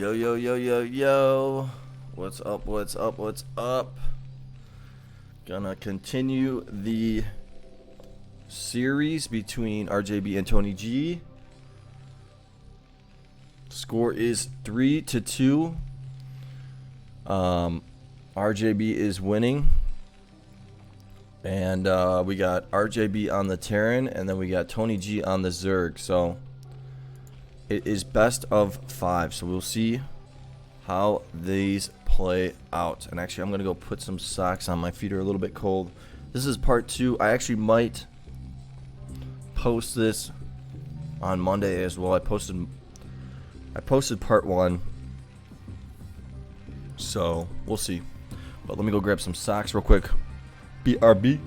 Yo, yo, yo, yo, yo. What's up, what's up, what's up? Gonna continue the series between RJB and TonyG. Score is 3-2. RJB is winning. And we got RJB on the Terran, and then we got TonyG on the Zerg. So it is best of 5. So we'll see how these play out. And actually, I'm gonna go put some socks on. My feet are a little bit cold. This is part 2. I actually might post this on Monday as well. I posted part 1. So we'll see. But let me go grab some socks real quick. BRB.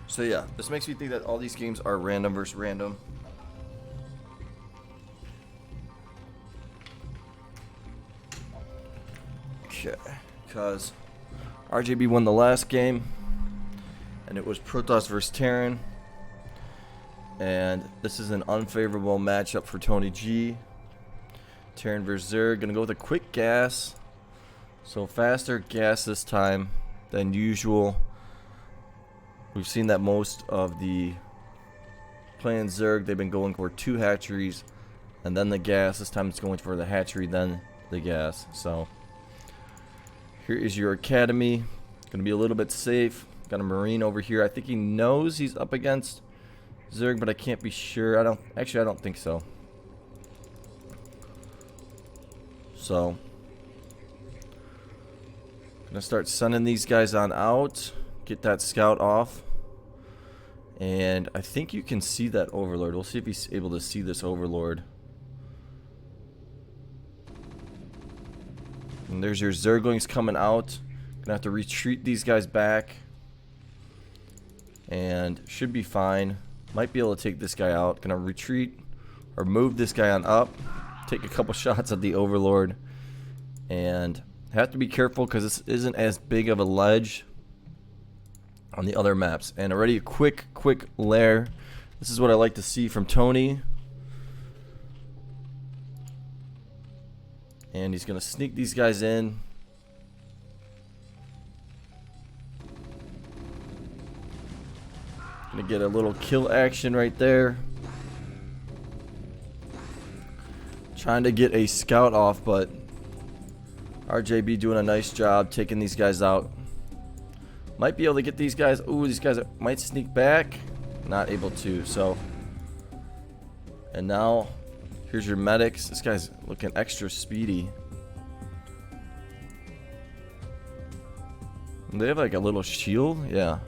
So yeah, this makes me think that all these games are random versus random. Okay, because RJB won the last game, and it was Protoss versus Terran. And this is an unfavorable matchup for TonyG. Terran versus Zerg. Gonna go with a quick gas. So faster gas this time than usual. We've seen that most of the playing Zerg, they've been going for 2 hatcheries and then the gas. This time it's going for the hatchery, then the gas. So here is your academy. Gonna be a little bit safe. Got a Marine over here. I think he knows he's up against Zerg, but I can't be sure. I don't think so. So gonna start sending these guys on out. Get that scout off. And I think you can see that overlord. We'll see if he's able to see this overlord. And there's your Zerglings coming out. Gonna have to retreat these guys back. And should be fine. Might be able to take this guy out. Gonna retreat or move this guy on up. Take a couple shots at the overlord. And have to be careful because this isn't as big of a ledge on the other maps. And already a quick lair. This is what I like to see from Tony. And he's gonna sneak these guys in. Gonna get a little kill action right there. Trying to get a scout off, but RJB doing a nice job taking these guys out. Might be able to get these guys. Ooh, these guys might sneak back. Not able to, so. And now, here's your medics. This guy's looking extra speedy. And they have like a little shield? Yeah.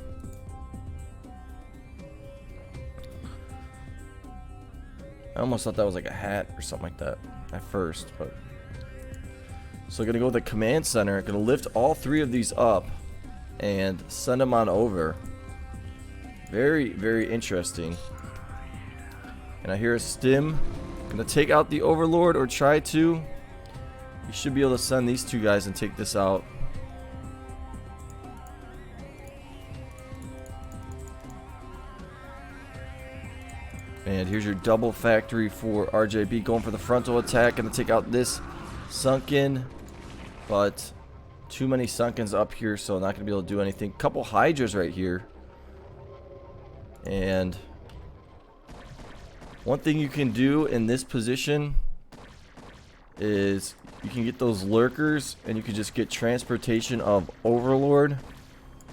I almost thought that was like a hat or something like that at first, but. So gonna go with the command center. Gonna lift all 3 of these up and send them on over. Very, very interesting. And I hear a stim. Gonna take out the overlord, or try to. You should be able to send these 2 guys and take this out. And here's your double factory for RJB, going for the frontal attack. Gonna take out this sunken, but too many sunkens up here, so not gonna be able to do anything. Couple hydras right here. And one thing you can do in this position is you can get those lurkers, and you can just get transportation of overlord.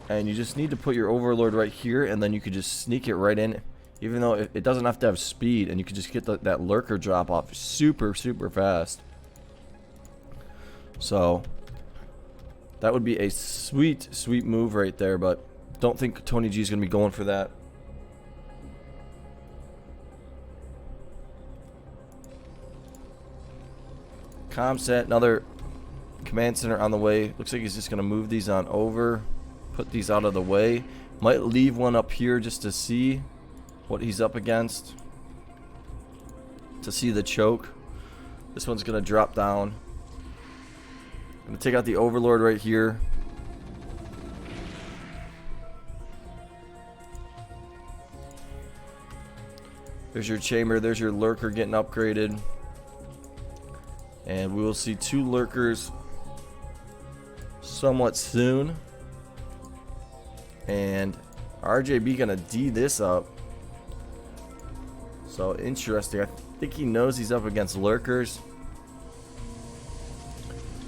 And you just need to put your overlord right here, and then you can just sneak it right in. Even though it doesn't have to have speed, and you can just get that lurker drop off super fast. So That would be a sweet, sweet move right there, but don't think TonyG is going to be going for that. Comset, another command center on the way. Looks like he's just going to move these on over. Put these out of the way. Might leave one up here just to see what he's up against. To see the choke. This one's going to drop down. I'm going to take out the Overlord right here. There's your chamber. There's your lurker getting upgraded. And we will see 2 lurkers somewhat soon. And RJB gonna D this up. So interesting. I think he knows he's up against lurkers.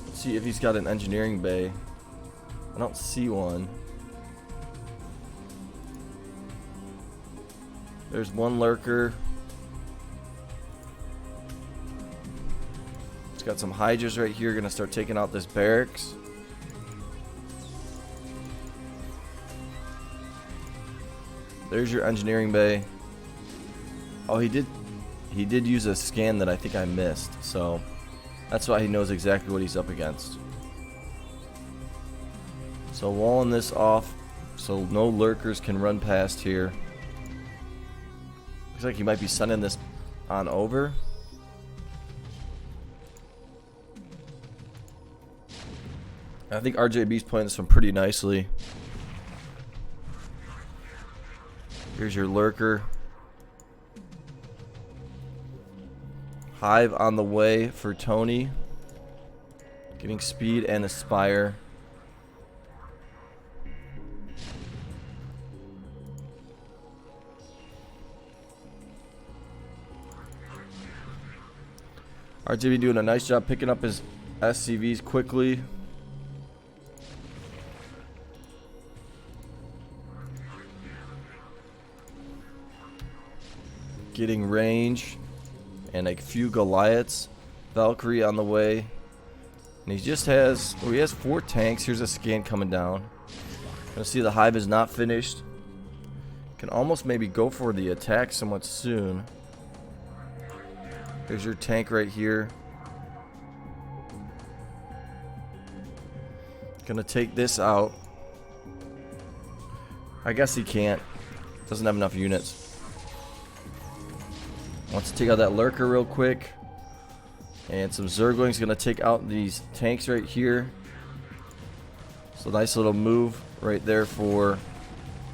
Let's see if he's got an engineering bay. I don't see one. There's one lurker. It's got some hydras right here. Gonna start taking out this barracks. There's your engineering bay. Oh, he did use a scan that I think I missed. So that's why he knows exactly what he's up against. So walling this off so no lurkers can run past here. Looks like he might be sending this on over. I think RJB's playing this one pretty nicely. Here's your lurker. Hive on the way for Tony. Getting speed and aspire. RJB doing a nice job picking up his SCVs quickly. Getting range and a few Goliaths. Valkyrie on the way. And he just has, he has 4 tanks. Here's a scan coming down. Gonna see the hive is not finished. Can almost maybe go for the attack somewhat soon. There's your tank right here. Gonna take this out. I guess he can't. Doesn't have enough units. Wants to take out that lurker real quick. And some Zerglings gonna take out these tanks right here. So nice little move right there for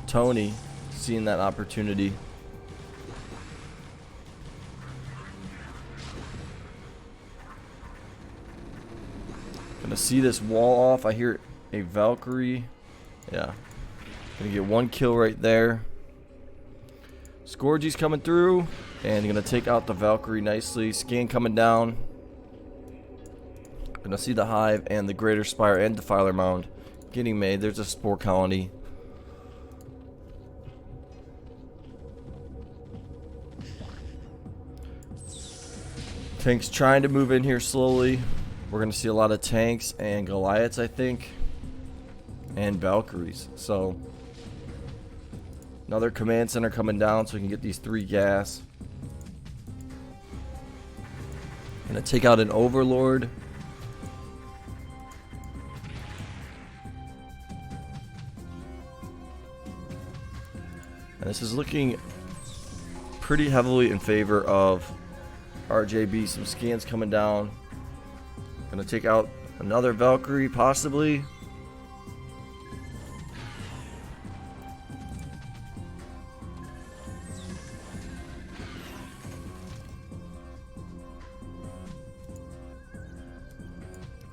Tony, seeing that opportunity. Gonna see this wall off. I hear a Valkyrie. Yeah. Gonna get 1 kill right there. Scourgy's coming through. And gonna take out the Valkyrie nicely. Scan coming down. Gonna see the hive and the Greater Spire and Defiler Mound getting made. There's a spore colony. Tanks trying to move in here slowly. We're gonna see a lot of tanks and Goliaths, I think, and Valkyries. So another command center coming down so we can get these 3 gas. Gonna take out an Overlord. And this is looking pretty heavily in favor of RJB. Some scans coming down. Gonna take out another Valkyrie, possibly.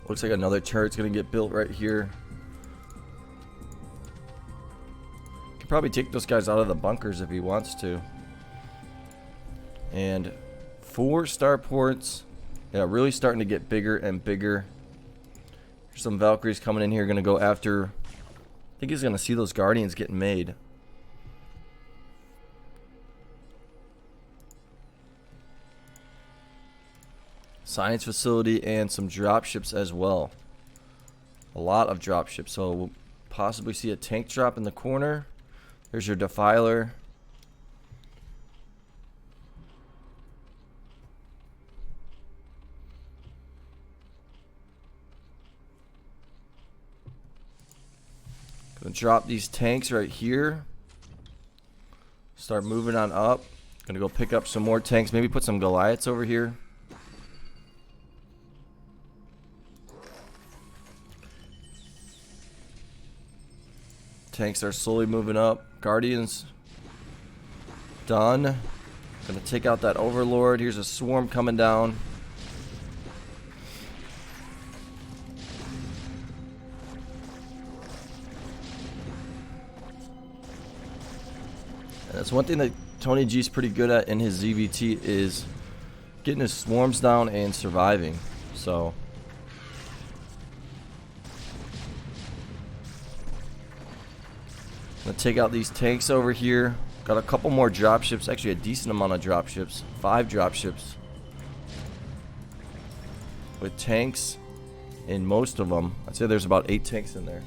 Looks like another turret's gonna get built right here. Could probably take those guys out of the bunkers if he wants to. And 4 starports. Yeah, really starting to get bigger and bigger. There's some Valkyries coming in here, gonna go after. I think he's gonna see those Guardians getting made. Science facility and some dropships as well. A lot of dropships. So we'll possibly see a tank drop in the corner. There's your defiler. Gonna drop these tanks right here. Start moving on up. Gonna go pick up some more tanks. Maybe put some Goliaths over here. Tanks are slowly moving up. Guardians done. Gonna take out that Overlord. Here's a swarm coming down. And that's one thing that TonyG is pretty good at in his ZVT is getting his swarms down and surviving. So gonna take out these tanks over here. Got a couple more dropships, actually a decent amount of dropships. 5 dropships with tanks in most of them. I'd say there's about 8 tanks in there.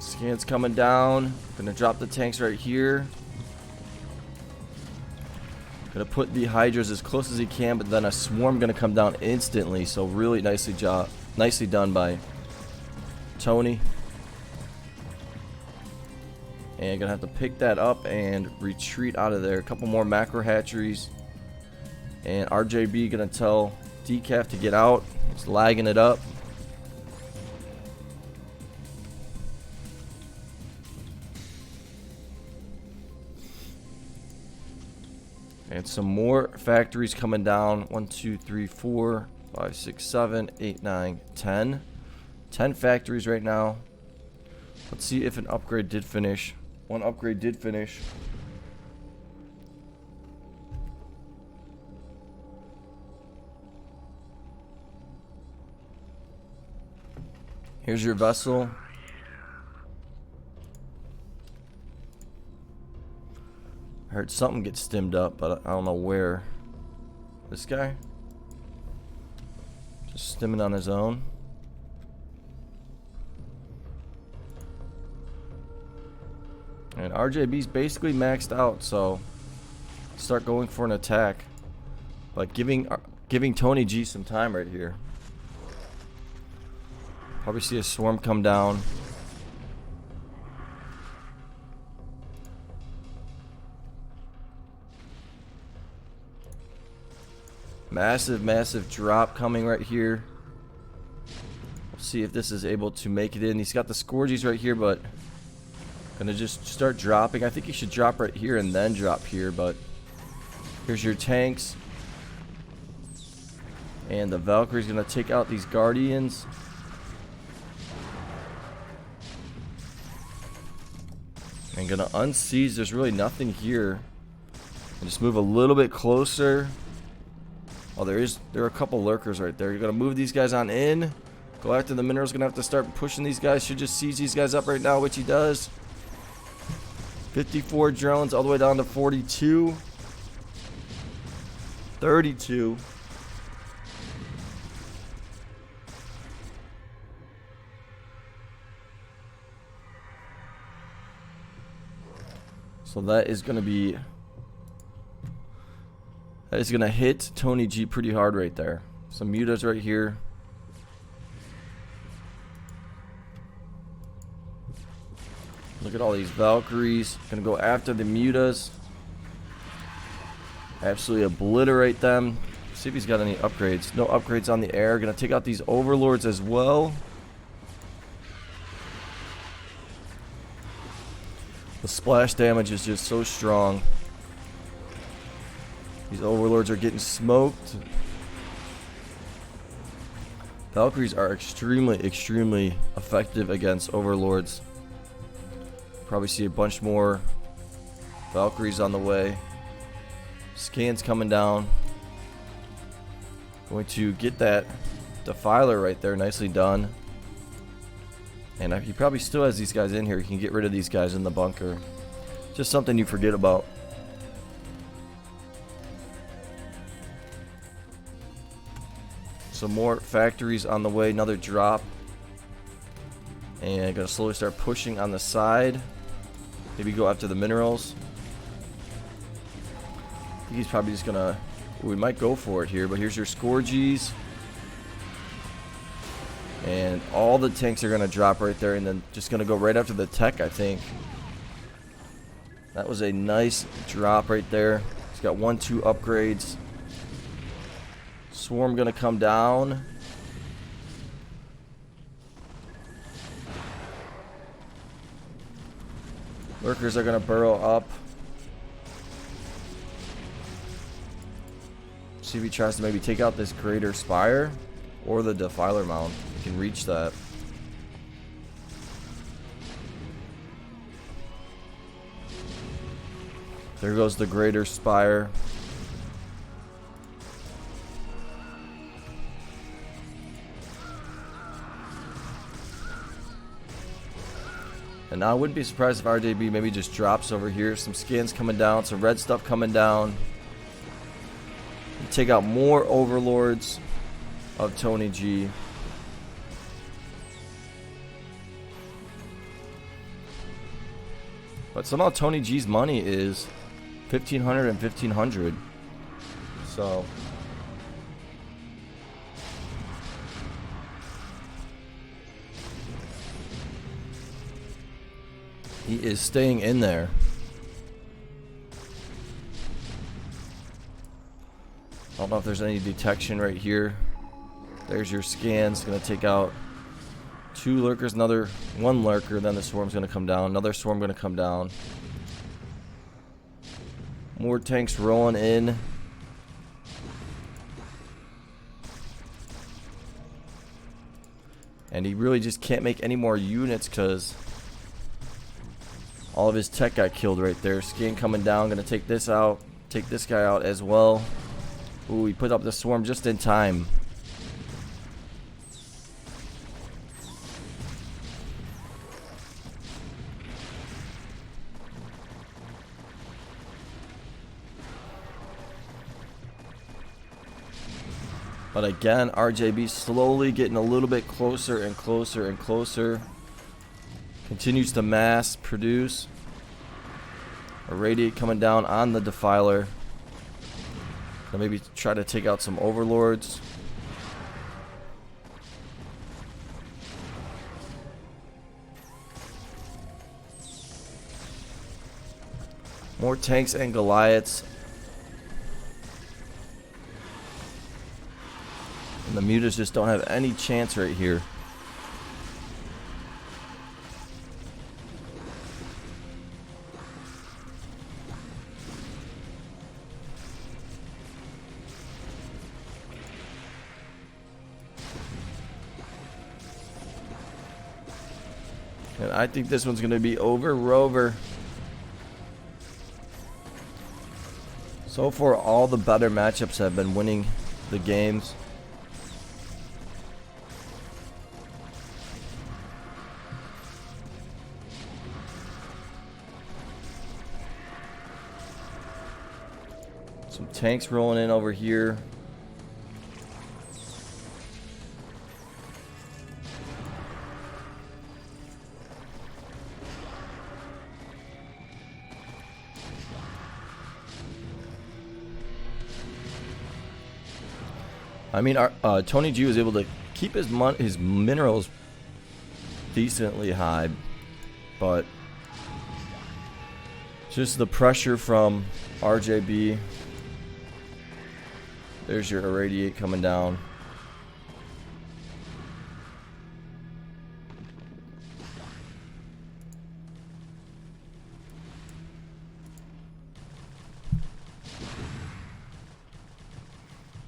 Scans coming down. Gonna drop the tanks right here. Gonna put the Hydras as close as he can, but then a swarm gonna come down instantly. So really nicely done by Tony. And gonna have to pick that up and retreat out of there. A couple more macro hatcheries. And RJB gonna tell Decaf to get out. It's lagging it up. And some more factories coming down. 1, 2, 3, 4, 5, 6, 7, 8, 9, 10. 10 factories right now. Let's see if an upgrade did finish. One upgrade did finish. Here's your vessel. I heard something get stimmed up, but I don't know where. This guy? Just stimming on his own. And RJB's basically maxed out, so start going for an attack. But giving TonyG some time right here. Probably see a swarm come down. Massive drop coming right here. We'll see if this is able to make it in. He's got the Scourges right here, but gonna just start dropping. I think he should drop right here and then drop here, but here's your tanks. And the Valkyrie's gonna take out these Guardians. And gonna unsiege. There's really nothing here. And just move a little bit closer. Oh, there are a couple lurkers right there. You're gonna move these guys on in. Go after the minerals. Gonna have to start pushing these guys. Should just siege these guys up right now, which he does. 54 drones all the way down to 42. 32. So that is gonna hit TonyG pretty hard right there. Some mutas right here. Look at all these Valkyries. Gonna go after the mutas. Absolutely obliterate them. See if he's got any upgrades. No upgrades on the air. Gonna take out these overlords as well. The splash damage is just so strong. These overlords are getting smoked. Valkyries are extremely effective against overlords. Probably see a bunch more Valkyries on the way. Scans coming down. Going to get that defiler right there. Nicely done. And he probably still has these guys in here. He can get rid of these guys in the bunker. Just something you forget about. Some more factories on the way. Another drop. And gonna slowly start pushing on the side. Maybe go after the minerals. I think he's probably just gonna... We might go for it here, but here's your Scourges. And all the tanks are gonna drop right there, and then just gonna go right after the tech, I think. That was a nice drop right there. He's got 1-2 upgrades. Swarm gonna come down. Lurkers are gonna burrow up. See if he tries to maybe take out this Greater Spire or the Defiler Mound. He can reach that. There goes the Greater Spire. And now I wouldn't be surprised if RJB maybe just drops over here. Some skins coming down, some red stuff coming down. Take out more overlords of TonyG. But somehow TonyG's money is 1,500 and 1,500. So he is staying in there. I don't know if there's any detection right here. There's your scans. Gonna take out 2 lurkers, another 1 lurker, then the swarm's gonna come down. Another swarm gonna come down. More tanks rolling in. And he really just can't make any more units because all of his tech got killed right there. Scan coming down, gonna take this out, take this guy out as well. Ooh, he put up the swarm just in time. But again, RJB slowly getting a little bit closer and closer and closer. Continues to mass produce. Irradiate coming down on the Defiler. Gonna maybe try to take out some overlords. More tanks and Goliaths. And the mutas just don't have any chance right here. And I think this one's going to be over Rover. So far, all the better matchups have been winning the games. Some tanks rolling in over here. I mean, TonyG was able to keep his minerals decently high, but just the pressure from RJB. There's your Irradiate coming down.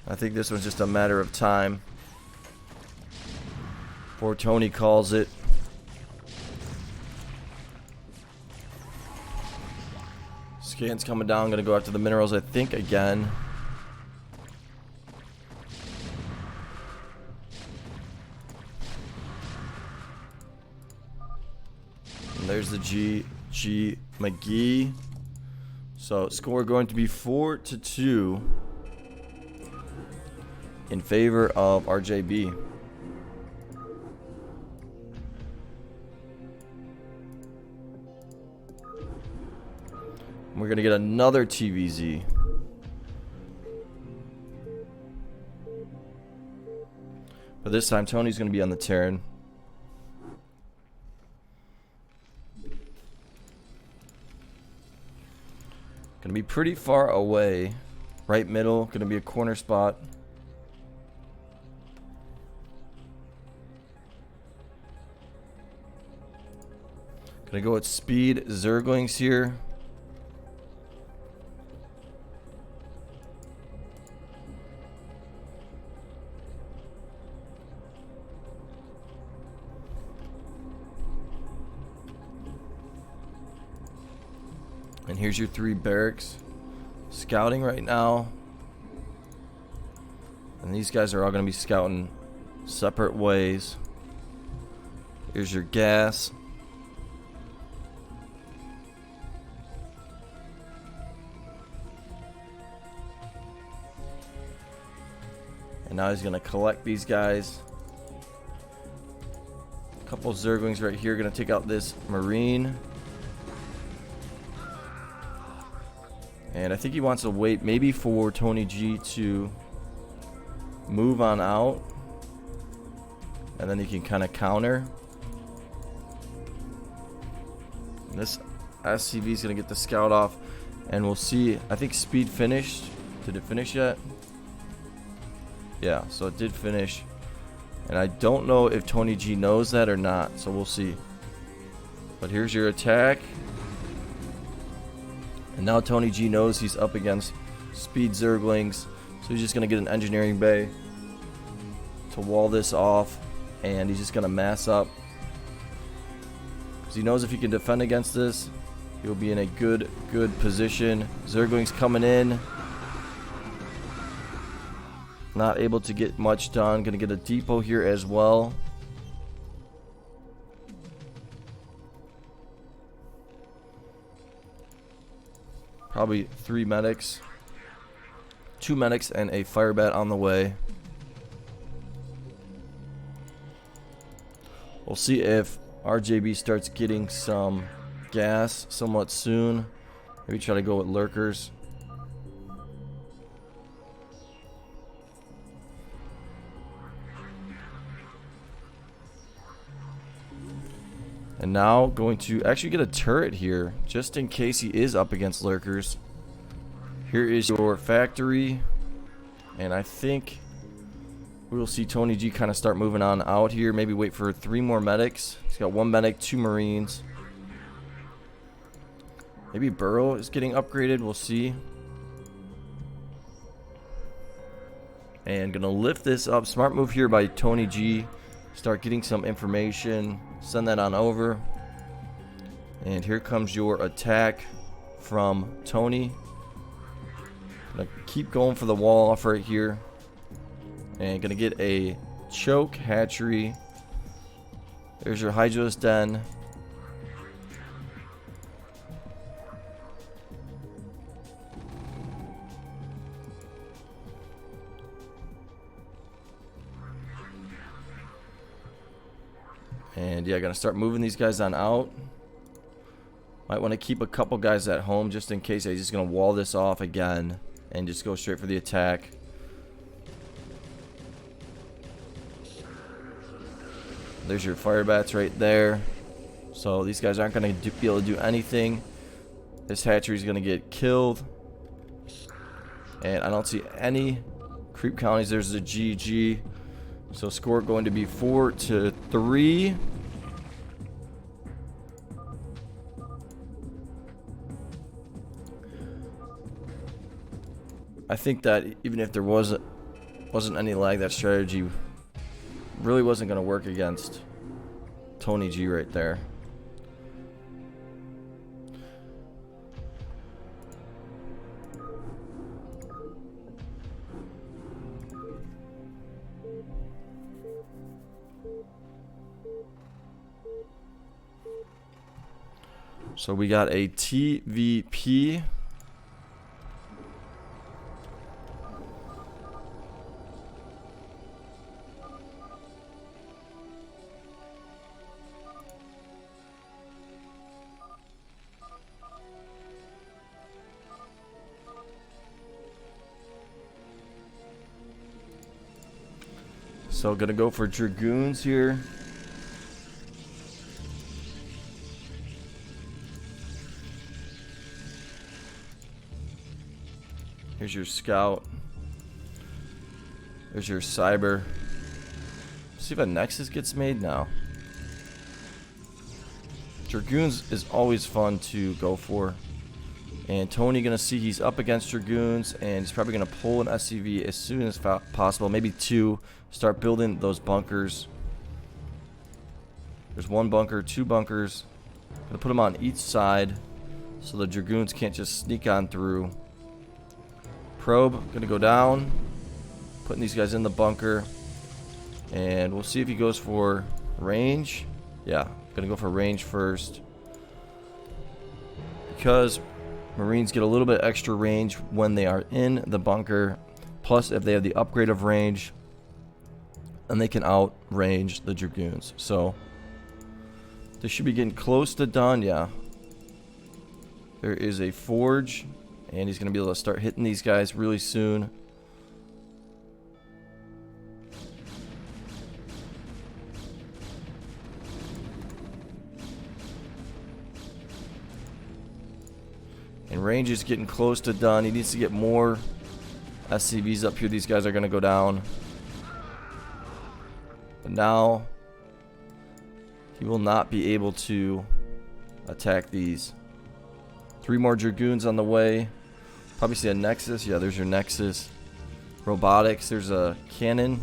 I think this one's just a matter of time before Tony calls it. Scan's coming down, gonna go after the minerals, I think, again. And there's the G McGee. So score going to be 4-2. in favor of RJB. We're going to get another TVZ. But this time, Tony's going to be on the Terran. Going to be pretty far away. Right middle, going to be a corner spot. Going to go with speed Zerglings here. And here's your 3 barracks. Scouting right now. And these guys are all going to be scouting separate ways. Here's your gas. And now he's going to collect these guys. A couple Zerglings right here. Going to take out this Marine. And I think he wants to wait maybe for TonyG to move on out. And then he can kind of counter. And this SCV is going to get the scout off. And we'll see. I think speed finished. Did it finish yet? Yeah, so it did finish. And I don't know if TonyG knows that or not. So we'll see. But here's your attack. And now TonyG knows he's up against speed Zerglings. So he's just going to get an engineering bay to wall this off. And he's just going to mass up. Because he knows if he can defend against this, he'll be in a good position. Zerglings coming in. Not able to get much done. Going to get a depot here as well. Probably 3 medics. 2 medics and a fire bat on the way. We'll see if RJB starts getting some gas somewhat soon. Maybe try to go with lurkers. And now going to actually get a turret here, just in case he is up against lurkers. Here is your factory. And I think we will see TonyG kind of start moving on out here. Maybe wait for 3 more medics. He's got 1 medic, 2 marines. Maybe Burrow is getting upgraded. We'll see. And gonna lift this up. Smart move here by TonyG. Start getting some information. Send that on over. And here comes your attack from Tony. Gonna keep going for the wall off right here. And gonna get a choke hatchery. There's your Hydros den. And yeah, gonna start moving these guys on out. Might want to keep a couple guys at home just in case. I'm just gonna wall this off again and just go straight for the attack. There's your fire bats right there. So these guys aren't gonna be able to do anything. This hatchery is gonna get killed. And I don't see any creep counties. There's a GG. So score going to be 4-3. I think that even if there wasn't any lag, that strategy really wasn't going to work against TonyG right there. So we got a TVP. So gonna go for Dragoons here. Here's your Scout. There's your Cyber. See if a Nexus gets made now. Dragoons is always fun to go for. And Tony gonna see he's up against Dragoons, and he's probably gonna pull an SCV as soon as possible. Maybe 2. Start building those bunkers. There's 1 bunker, 2 bunkers. Gonna put them on each side so the Dragoons can't just sneak on through. Probe gonna go down, putting these guys in the bunker, and we'll see if he goes for range. Yeah, gonna go for range first because Marines get a little bit extra range when they are in the bunker. Plus, if they have the upgrade of range, then they can outrange the Dragoons. So they should be getting close to done. Yeah, there is a forge. And he's going to be able to start hitting these guys really soon. And range is getting close to done. He needs to get more SCVs up here. These guys are going to go down. But now he will not be able to attack these. 3 more Dragoons on the way. Probably see a Nexus. Yeah, there's your Nexus. Robotics. There's a cannon.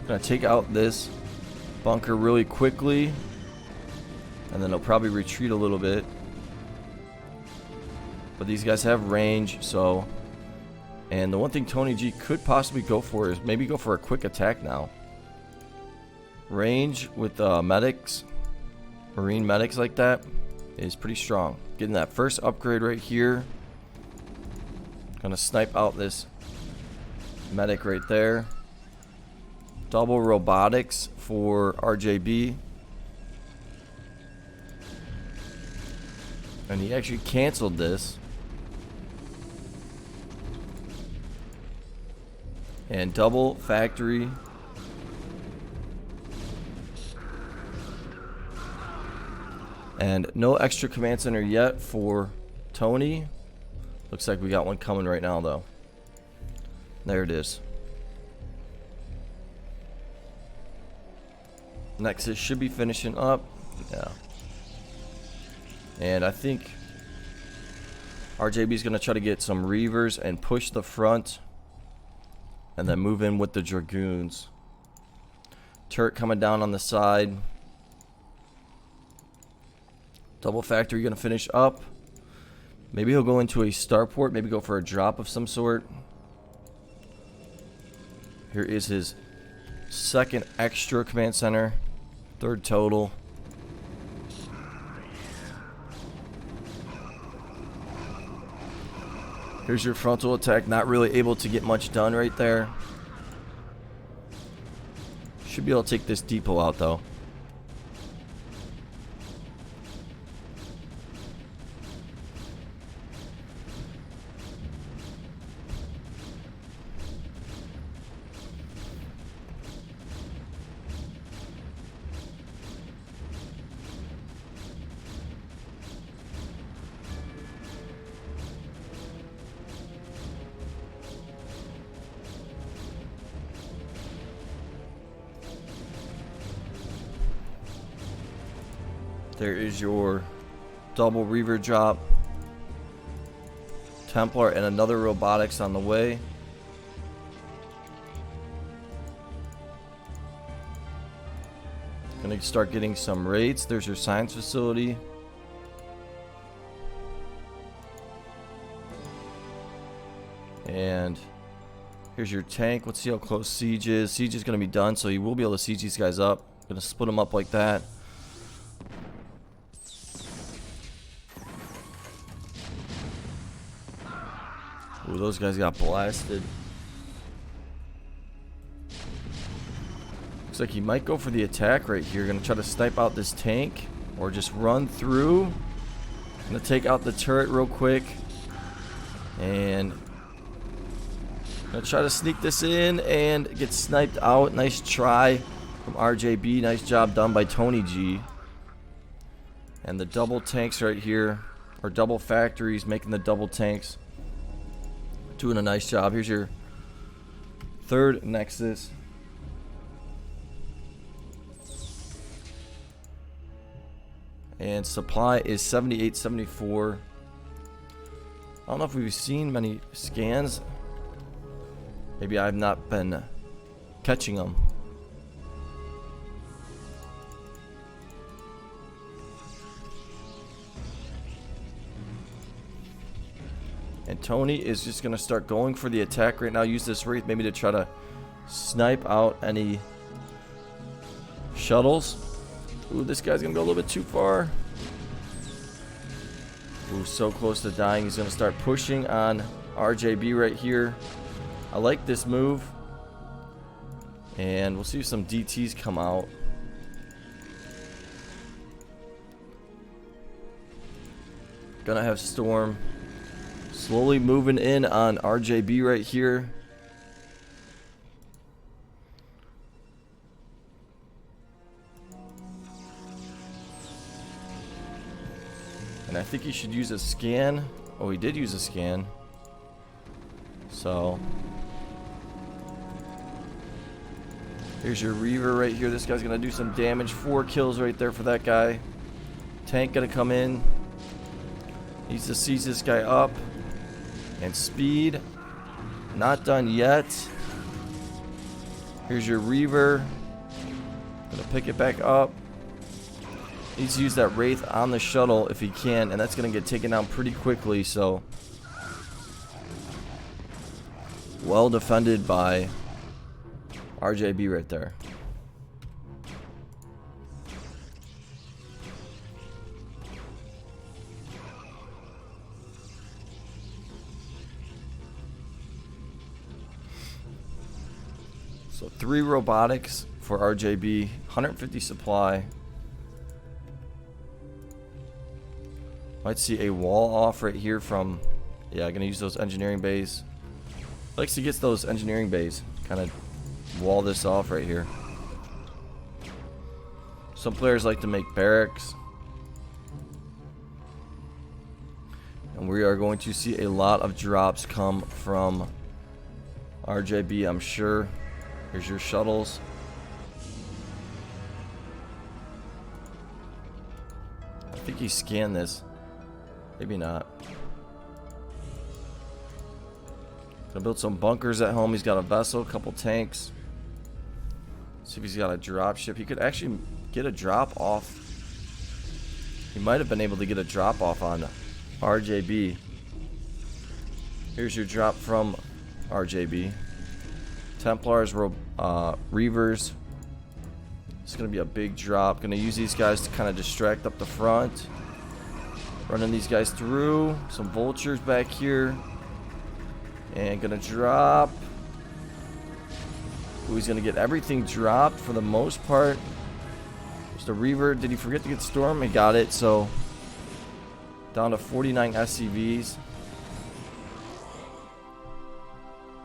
Gonna take out this bunker really quickly, and then they'll probably retreat a little bit. But these guys have range, so. And the one thing TonyG could possibly go for is maybe go for a quick attack now. Range with medics. Marine medics like that is pretty strong. Getting that first upgrade right here. Gonna snipe out this medic right there. Double robotics for RJB. And he actually canceled this. And double factory. And no extra command center yet for Tony. Looks like we got one coming right now, though. There it is. Nexus should be finishing up. Yeah. And I think RJB is going to try to get some Reavers and push the front. And then move in with the Dragoons. Turret coming down on the side. Double factory going to finish up. Maybe he'll go into a starport. Maybe go for a drop of some sort. Here is his second extra command center. 3rd total. Here's your frontal attack. Not really able to get much done right there. Should be able to take this depot out, though. There is your double Reaver drop. Templar and another robotics on the way. Gonna start getting some raids. There's your science facility. And here's your tank. Let's see how close Siege is. Siege is gonna be done, so you will be able to siege these guys up. Gonna split them up like that. Ooh, those guys got blasted. Looks like he might go for the attack right here. Gonna try to snipe out this tank or just run through. Gonna take out the turret real quick. And gonna try to sneak this in and get sniped out. Nice try from RJB. Nice job done by TonyG. And the double tanks right here, or double factories making the double tanks. Doing a nice job. Here's your third Nexus. And supply is 7874. I don't know if we've seen many scans. Maybe I've not been catching them. And Tony is just going to start going for the attack right now. Use this Wraith maybe to try to snipe out any shuttles. Ooh, this guy's going to go a little bit too far. Ooh, so close to dying. He's going to start pushing on RJB right here. I like this move. And we'll see if some DTs come out. Gonna have Storm slowly moving in on RJB right here. And I think he should use a scan. Oh, he did use a scan. So here's your Reaver right here. This guy's gonna do some damage. 4 kills right there for that guy. Tank gonna come in. Needs to seize this guy up. And speed. Not done yet. Here's your Reaver. Gonna pick it back up. Needs to use that Wraith on the shuttle if he can. And that's gonna get taken down pretty quickly. So well defended by RJB right there. So 3 robotics for RJB, 150 supply. Might see a wall off right here from, yeah, gonna use those engineering bays. Likes to get those engineering bays. Kind of wall this off right here. Some players like to make barracks. And we are going to see a lot of drops come from RJB, I'm sure. Here's your shuttles. I think he scanned this. Maybe not. Gonna build some bunkers at home. He's got a vessel, a couple tanks. See if he's got a drop ship. He could actually get a drop off. He might have been able to get a drop off on RJB. Here's your drop from RJB. Templars, Reavers. It's gonna be a big drop. Gonna use these guys to kind of distract up the front. Running these guys through. Some vultures back here. And gonna drop. Ooh, he's gonna get everything dropped for the most part. There's the Reaver. Did he forget to get Storm? He got it, so down to 49 SCVs.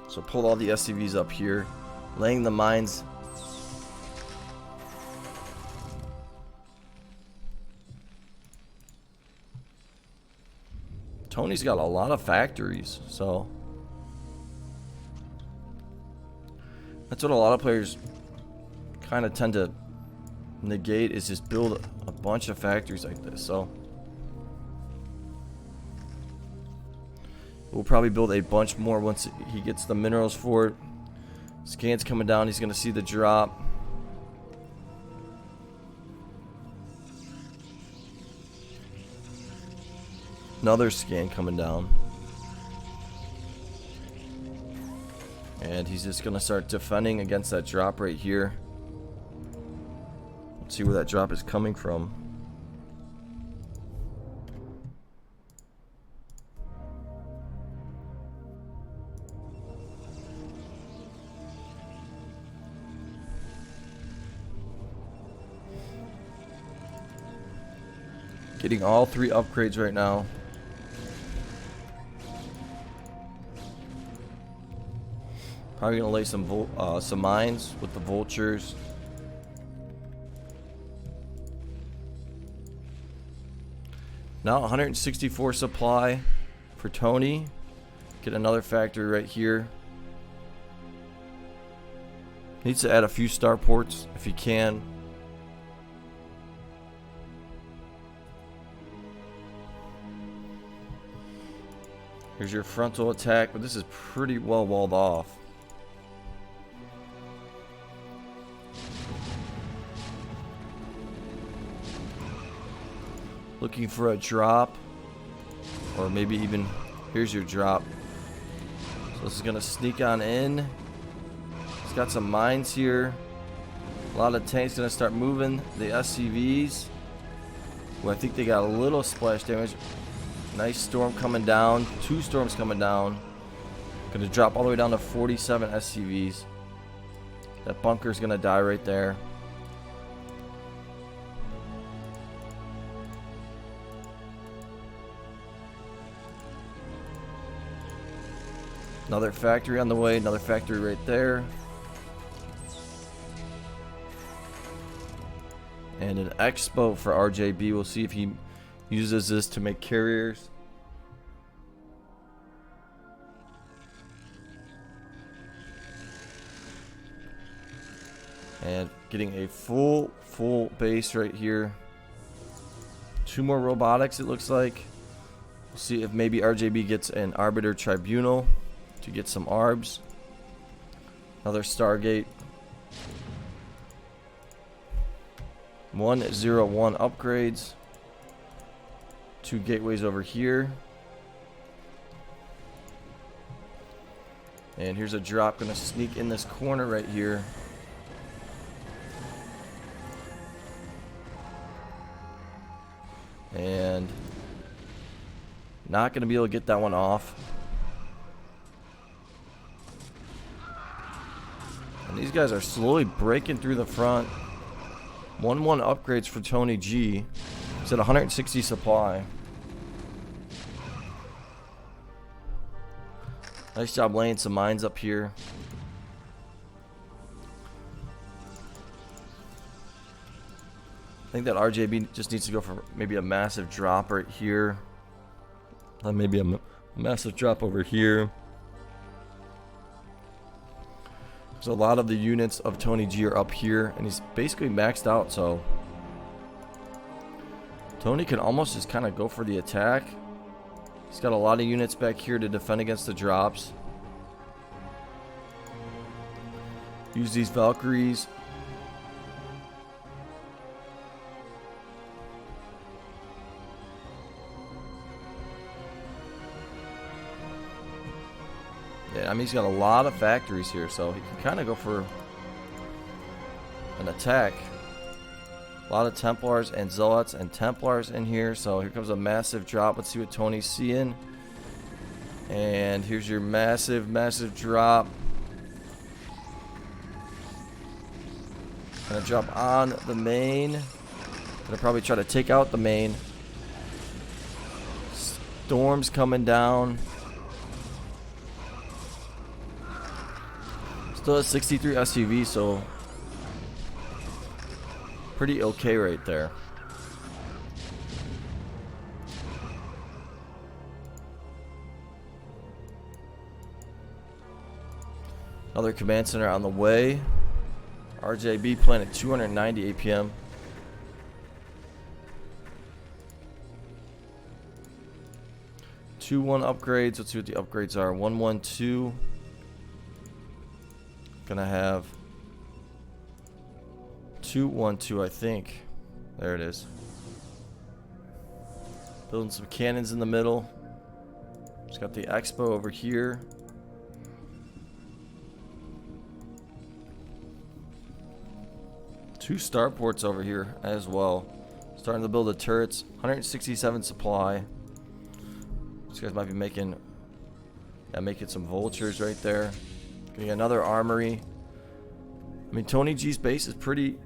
So pull all the SCVs up here. Laying the mines. Tony's got a lot of factories, so that's what a lot of players kind of tend to negate, is just build a bunch of factories like this. So we'll probably build a bunch more once he gets the minerals for it. Scan's coming down. He's going to see the drop. Another scan coming down. And he's just going to start defending against that drop right here. Let's see where that drop is coming from. Getting all 3 upgrades right now. Probably gonna lay some mines with the vultures. Now 164 supply for Tony. Get another factory right here. Needs to add a few starports if he can. Here's your frontal attack, but this is pretty well walled off. Looking for a drop, or maybe even here's your drop. So this is gonna sneak on in. It's got some mines here. A lot of tanks gonna start moving. The SCVs. Well, I think they got a little splash damage. Nice storm coming down. 2 storms coming down. Gonna drop all the way down to 47 SCVs. That bunker's gonna die right there. Another factory on the way. Another factory right there. And an expo for RJB. We'll see if he uses this to make carriers. And getting a full base right here. 2 more robotics, it looks like. We'll see if maybe RJB gets an Arbiter Tribunal to get some ARBs. Another Stargate. 101 upgrades. 2 gateways over here. And here's a drop gonna sneak in this corner right here. And not gonna be able to get that one off. And these guys are slowly breaking through the front. 1-1 upgrades for TonyG. He's at 160 supply. Nice job laying some mines up here. I think that RJB just needs to go for maybe a massive drop right here. Maybe a massive drop over here. So a lot of the units of TonyG are up here, and he's basically maxed out, so Tony can almost just kind of go for the attack. He's got a lot of units back here to defend against the drops. Use these Valkyries. Yeah, I mean, he's got a lot of factories here, so he can kind of go for an attack. A lot of Templars and Zealots and Templars in here, so here comes a massive drop. Let's see what Tony's seeing. And here's your massive drop. Gonna drop on the main. Gonna probably try to take out the main. Storm's coming down. Still has 63 SUV, so pretty okay right there. Another command center on the way. RJB playing at 290 APM. Two 1 upgrades. Let's see what the upgrades are. 112. Gonna have 212, I think. There it is. Building some cannons in the middle. Just got the expo over here. Two starports over here as well. Starting to build the turrets. 167 supply. These guys might be making some vultures right there. Getting another armory. I mean, TonyG's base is pretty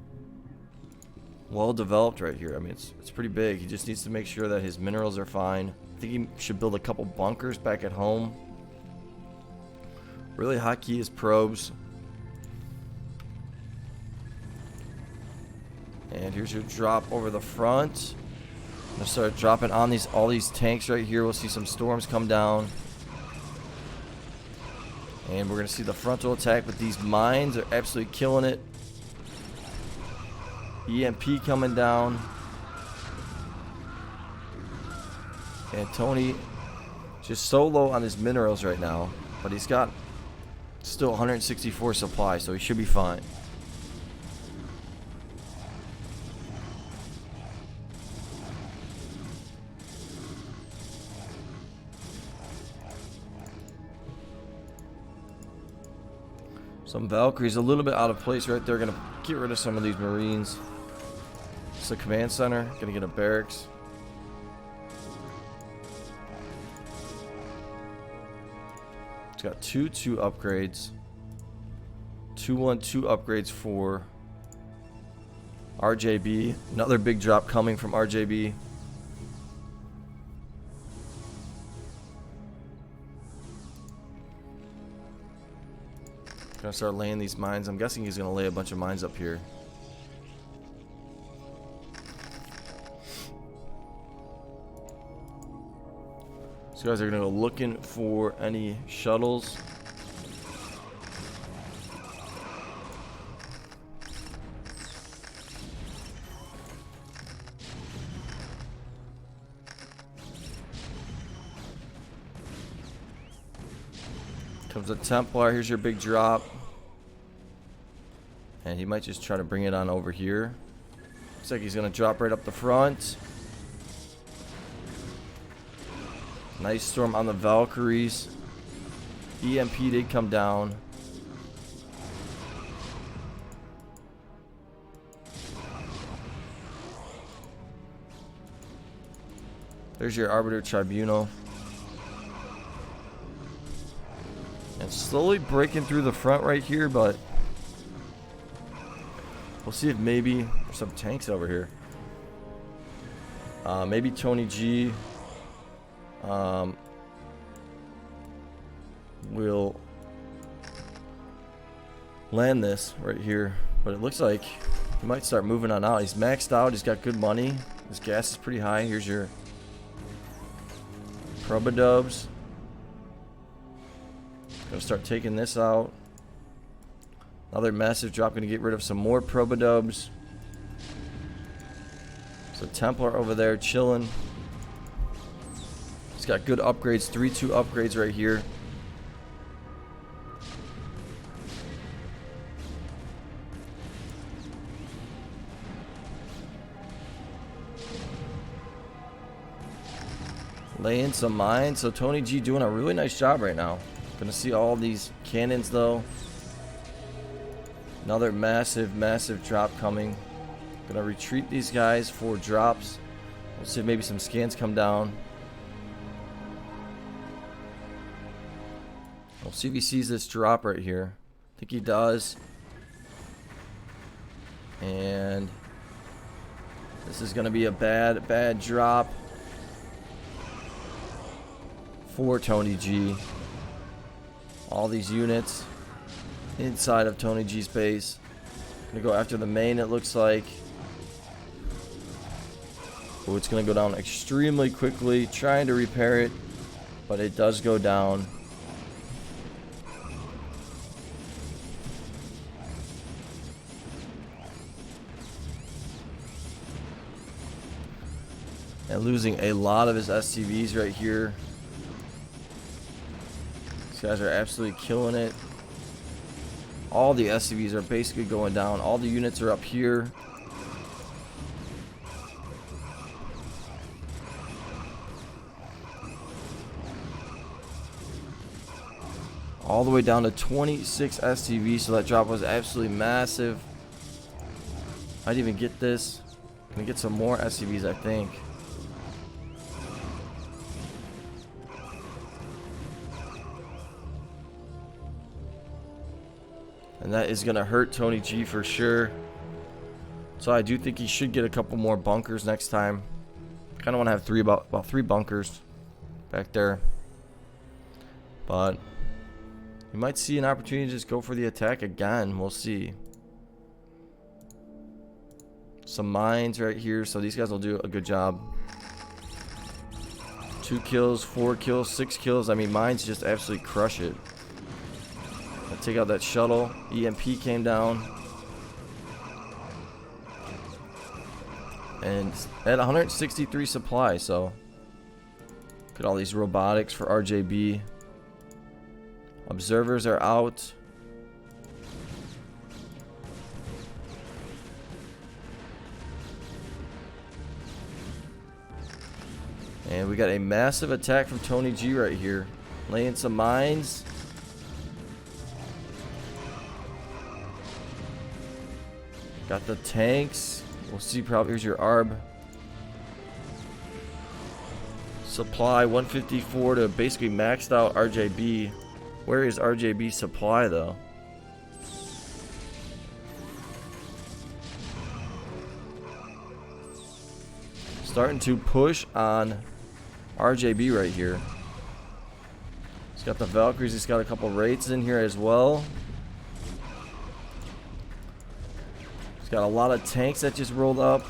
well developed right here. I mean, it's pretty big. He just needs to make sure that his minerals are fine. I think he should build a couple bunkers back at home. Really hot key is probes. And here's your drop over the front. I'm gonna start dropping on all these tanks right here. We'll see some storms come down. And we're gonna see the frontal attack with these mines. They're absolutely killing it. EMP coming down. And Tony just so low on his minerals right now, but he's got still 164 supply, so he should be fine. Some Valkyries a little bit out of place right there. Gonna get rid of some of these Marines. It's the command center. Gonna get a barracks. It's got 2-2 upgrades. 2-1-2 upgrades for RJB. Another big drop coming from RJB. Gonna start laying these mines. I'm guessing he's gonna lay a bunch of mines up here. These guys are gonna go looking for any shuttles. Comes a Templar. Here's your big drop. And he might just try to bring it on over here. Looks like he's going to drop right up the front. Nice storm on the Valkyries. EMP did come down. There's your Arbiter Tribunal. And slowly breaking through the front right here, but we'll see if maybe there's some tanks over here. Maybe TonyG will land this right here, but it looks like he might start moving on out. He's maxed out. He's got good money. His gas is pretty high. Here's your Probodubs. Gonna start taking this out. Another massive drop. Gonna get rid of some more Probodubs. So Templar over there chilling. He's got good upgrades. 3-2 upgrades right here. Laying some mines. So TonyG doing a really nice job right now. Gonna see all these cannons though. Another massive drop coming. Gonna retreat these guys for drops. We'll see if maybe some scans come down. We'll see if he sees this drop right here. I think he does. And this is gonna be a bad drop for TonyG. All these units inside of TonyG's base. Gonna go after the main, it looks like. Oh, it's gonna go down extremely quickly. Trying to repair it, but it does go down. And losing a lot of his SCVs right here. These guys are absolutely killing it. All the SCVs are basically going down. All the units are up here. All the way down to 26 SCVs. So that drop was absolutely massive. I'd even get this. Gonna get some more SCVs, I think. And that is going to hurt TonyG for sure. So I do think he should get a couple more bunkers next time. Kind of want to have about 3 bunkers back there. But You might see an opportunity to just go for the attack again. We'll see. Some mines right here, so these guys will do a good job. 2 kills, 4 kills, 6 kills. I mean, mines just absolutely crush it. I'll take out that shuttle. EMP came down. And at 163 supply, so look at all these robotics for RJB. Observers are out. And we got a massive attack from TonyG right here. Laying some mines. Got the tanks. We'll see, probably. Here's your ARB. Supply 154 to basically maxed out RJB. Where is RJB supply though? Starting to push on RJB right here. He's got the Valkyries. He's got a couple Wraiths in here as well. He's got a lot of tanks that just rolled up.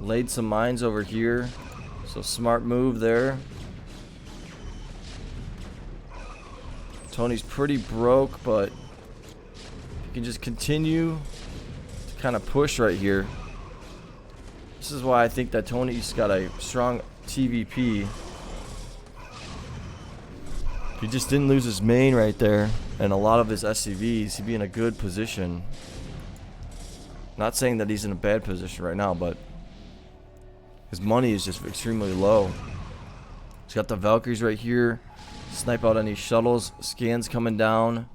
Laid some mines over here. So smart move there. Tony's pretty broke, but you can just continue to kind of push right here. This is why I think that Tony's got a strong TVP. If he just didn't lose his main right there and a lot of his SCVs, he'd be in a good position. Not saying that he's in a bad position right now, but his money is just extremely low. He's got the Valkyries right here. Snipe out any shuttles. Scans coming down.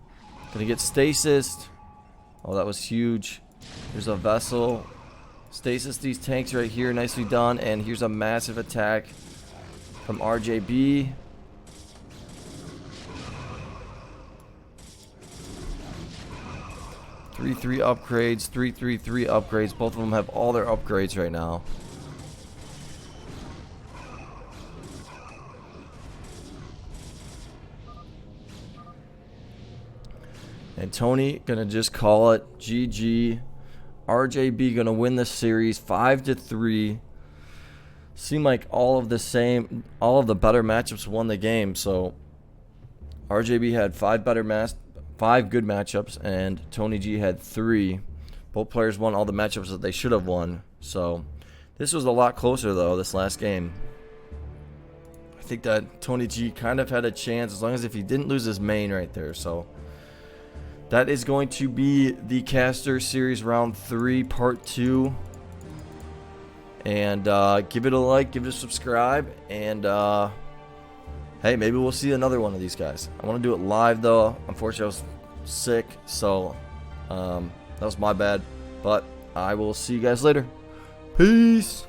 Gonna get stasis. Oh, that was huge. Here's a vessel. Stasis these tanks right here. Nicely done. And here's a massive attack from RJB. Three upgrades. 3 upgrades. Both of them have all their upgrades right now. And Tony gonna just call it GG. RJB gonna win this series 5-3. Seemed like all of the better matchups won the game. So RJB had 5 good matchups, and TonyG had 3. Both players won all the matchups that they should have won. So this was a lot closer though. This last game, I think that TonyG kind of had a chance as long as if he didn't lose his main right there. So that is going to be the Caster Series Round 3 Part 2. And give it a like, give it a subscribe, and hey, maybe we'll see another one of these guys. I want to do it live though. Unfortunately, I was sick, so that was my bad. But I will see you guys later. Peace.